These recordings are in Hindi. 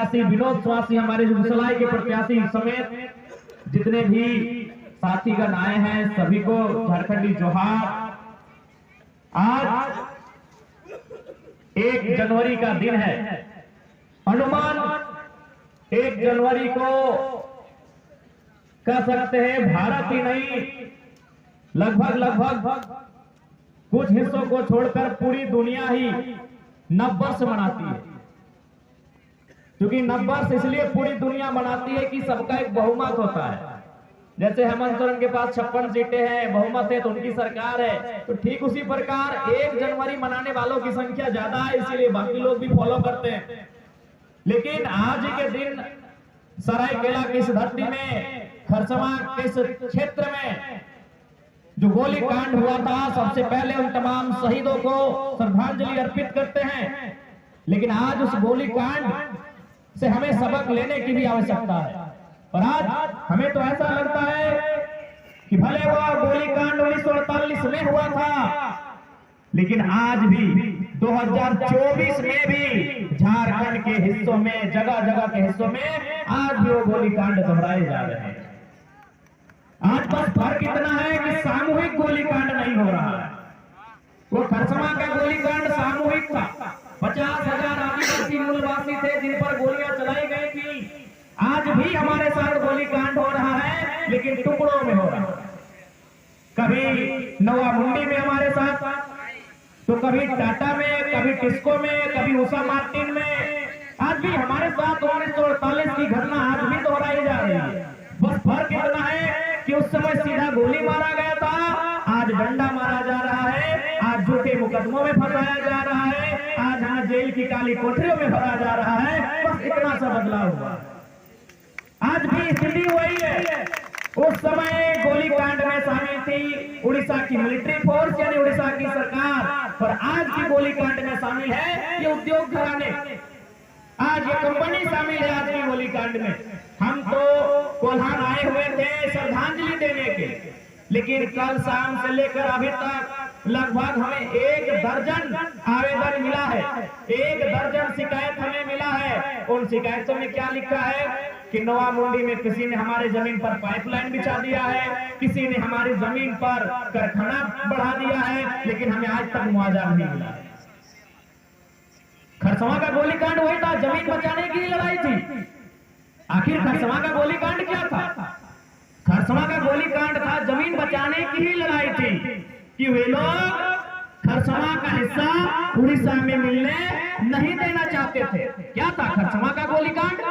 प्रत्याशी विनोद स्वासी, हमारे जुगसलाई के प्रत्याशी समेत जितने भी साथीगण आए हैं सभी को झारखंडी जोहार। आज 1 जनवरी का दिन है। अनुमान 1 जनवरी को कह सकते हैं भारत ही नहीं लगभग कुछ हिस्सों को छोड़कर पूरी दुनिया ही नववर्ष मनाती है। क्योंकि नववर्ष इसलिए पूरी दुनिया मनाती है कि सबका एक बहुमत होता है। जैसे हेमंत सोरेन के पास 56 सीटें हैं, बहुमत है तो उनकी सरकार है, तो ठीक उसी प्रकार 1 जनवरी मनाने वालों की संख्या ज्यादा है, इसीलिए बाकी लोग भी फॉलो करते हैं। लेकिन आज के दिन सरायकेला की इस धरती में, खरसवां के इस क्षेत्र में जो गोली कांड हुआ था, सबसे पहले उन तमाम शहीदों को श्रद्धांजलि अर्पित करते हैं। लेकिन आज उस गोली कांड से हमें सबक लेने की भी आवश्यकता है। और आज हमें तो ऐसा लगता है कि भले वह गोलीकांड 1948 में हुआ था, लेकिन आज भी 2024 में भी झारखंड के हिस्सों में, जगह जगह के हिस्सों में आज भी वो गोलीकांड दोहराए जा रहे हैं। आज बस फर्क इतना है कि सामूहिक गोलीकांड नहीं हो रहा है। वो खरसवां का गोलीकांड सामूहिक था। 50,000 आदिवासी मूलवासी थे जिन पर गोलियां चलाई गई थी। आज भी हमारे साथ गोलीकांड हो रहा है, लेकिन टुकड़ों में हो रहा है। कभी नवा मुंडी में हमारे साथ, तो कभी टाटा में, कभी टिस्को में, कभी उषा मार्टिन में। आज भी हमारे साथ 1948 की घटना आज भी दोहराई जा रही है। बस फर्क इतना है कि उस समय सीधा गोली मारा गया था, आज डंडा मारा जा रहा है, आज झूठे मुकदमों में फंसाया जा रहा है, आज यहाँ जेल की काली कोठरियों में भरा जा रहा है। बस इतना सा बदलाव हुआ। आज भी स्थिति वही है। उस समय गोलीकांड में शामिल थी उड़ीसा की मिलिट्री फोर्स यानी उड़ीसा की सरकार, और आज की गोलीकांड में शामिल है ये उद्योग घराने, आज ये कंपनी शामिल है आज की गोलीकांड में। हम तो कोल्हान आए हुए थे श्रद्धांजलि देने के, लेकिन कल शाम से लेकर अभी तक लगभग हमें 1 दर्जन आवेदन मिला है, 1 दर्जन शिकायत हमें मिला है। उन शिकायतों में क्या लिखा है कि नवा मुंडी में किसी ने हमारे जमीन पर पाइपलाइन बिछा दिया है, किसी ने हमारी जमीन पर कारखाना बढ़ा दिया है, लेकिन हमें आज तक मुआवजा नहीं मिला। खरसवां का गोलीकांड वही था, जमीन बचाने की लड़ाई थी। आखिर खरसवां का गोलीकांड क्या था? खरसवां का गोलीकांड था जमीन बचाने की ही लड़ाई थी कि वे लोग खरसवां का हिस्सा उड़ीसा में मिलने नहीं देना चाहते थे। क्या था खरसवां का गोलीकांड?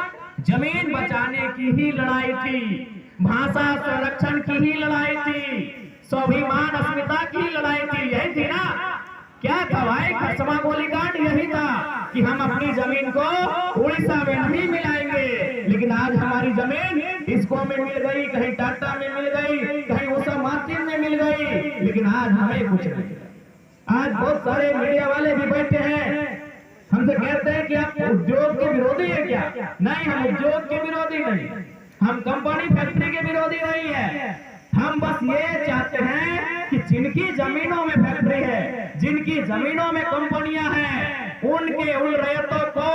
जमीन बचाने की ही लड़ाई थी, भाषा संरक्षण की ही लड़ाई थी, स्वाभिमान अस्मिता की लड़ाई थी। यही थी ना? क्या था भाई खरसवां गोलीकांड? यही था कि हम अपनी जमीन को उड़ीसा में नहीं मिलाएंगे। लेकिन आज हमारी जमीन इसको में मिल गई, कहीं टाटा में मिल गई, कहीं उषा मार्टिन में मिल गई, लेकिन आज हमें कुछ नहीं। आज बहुत सारे मीडिया वाले भी बैठे हैं, हमसे कहते हैं कि आप उद्योग के विरोधी है क्या? नहीं, हम उद्योग के विरोधी नहीं, हम कंपनी फैक्ट्री के विरोधी नहीं है। हम बस ये चाहते हैं कि जिनकी जमीनों में फैक्ट्री है, जिनकी जमीनों में कंपनियां हैं, उनके उन रैयतों को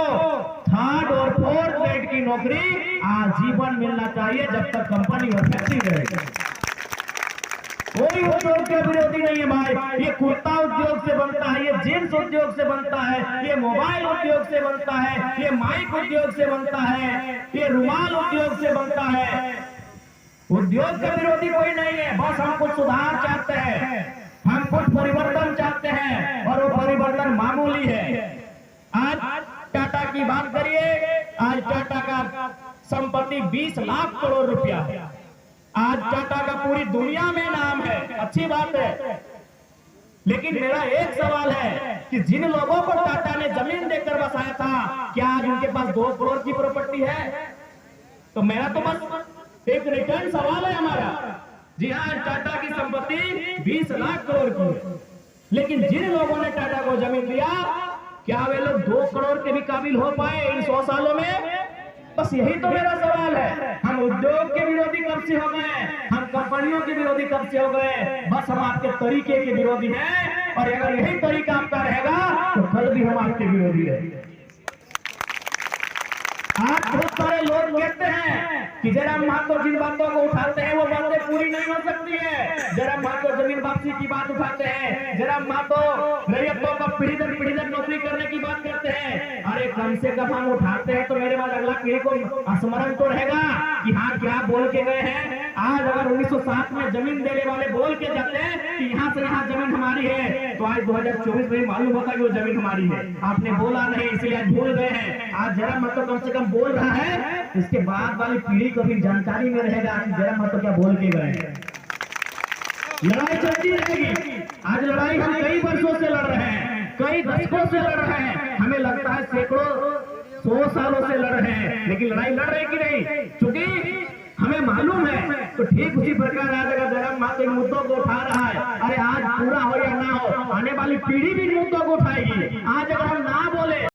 3rd और 4th ग्रेड की नौकरी आजीवन मिलना चाहिए जब तक कंपनी और फैक्ट्री रहेगी। कोई उद्योग के विरोधी नहीं है भाई। ये कुर्ता उद्योग से बनता है, ये जींस उद्योग से बनता है, ये मोबाइल उद्योग से बनता है, ये माइक उद्योग से बनता है, ये रुमाल उद्योग से बनता है। उद्योग के विरोधी कोई नहीं है। बस हम कुछ सुधार चाहते हैं, हम कुछ परिवर्तन चाहते हैं, और वो परिवर्तन मामूली है। आज टाटा की बात करिए, आज टाटा का संपत्ति 20 लाख करोड़ रुपया है। आज टाटा का पूरी दुनिया में नाम है, अच्छी बात है। लेकिन मेरा एक सवाल है कि जिन लोगों को टाटा ने जमीन देकर बसाया था, क्या आज उनके पास 2 करोड़ की प्रॉपर्टी है? तो मेरा तो बस एक रिटर्न सवाल है हमारा। जी हाँ, टाटा की संपत्ति 20 लाख करोड़ की है, लेकिन जिन लोगों ने टाटा को जमीन दिया, क्या वे लोग 2 करोड़ के भी काबिल हो पाए इन 100 सालों में? बस यही तो मेरा सवाल है। हम उद्योग के विरोधी कब से हो गए? हम कंपनियों के विरोधी कब से हो गए? बस हम आपके तरीके के विरोधी हैं, और अगर यही तरीका आपका रहेगा तो कल भी हम आपके विरोधी रहेंगे। आज बहुत सारे लोग कहते हैं कि जयराम महतो जिन बातों को उठाते हैं वो बातें पूरी नहीं हो सकती है। जयराम महतो जमीन वापसी की बात उठाते हैं, जयराम महतो रैयतों का पीढ़ी दर नौकरी करने की बात करते हैं। अरे कम से कम हम उठाते हैं तो मेरे बाद अगला पीढ़ी को स्मरण तो रहेगा कि हाँ क्या बोल के गए हैं। आज अगर 1907 में जमीन देने वाले बोल के जाते हैं कि यहाँ से यहाँ जमीन हमारी है, तो आज 2024 में मालूम होता कि वो जमीन हमारी है। आपने बोला नहीं इसलिए आज भूल गए हैं। आज जयराम महतो कम से कम बोल रहा है, इसके बाद वाली पीढ़ी को भी जानकारी में रहेगा कि जयराम महतो क्या बोल के गए हैं। लड़ाई चलती रहेगी। आज लड़ाई हम कई वर्षों से लड़ रहे हैं, कई दशकों से लड़ रहे हैं, हमें लगता है सैकड़ों 100 सालों से लड़ रहे हैं, लेकिन लड़ाई लड़ रहे कि नहीं, क्योंकि हमें मालूम है। तो ठीक उसी प्रकार आज अगर जयराम महतो इन मुद्दों को उठा रहा है, अरे आज पूरा हो या ना हो, आने वाली पीढ़ी भी इन मुद्दों को उठाएगी। आज अगर हम ना बोले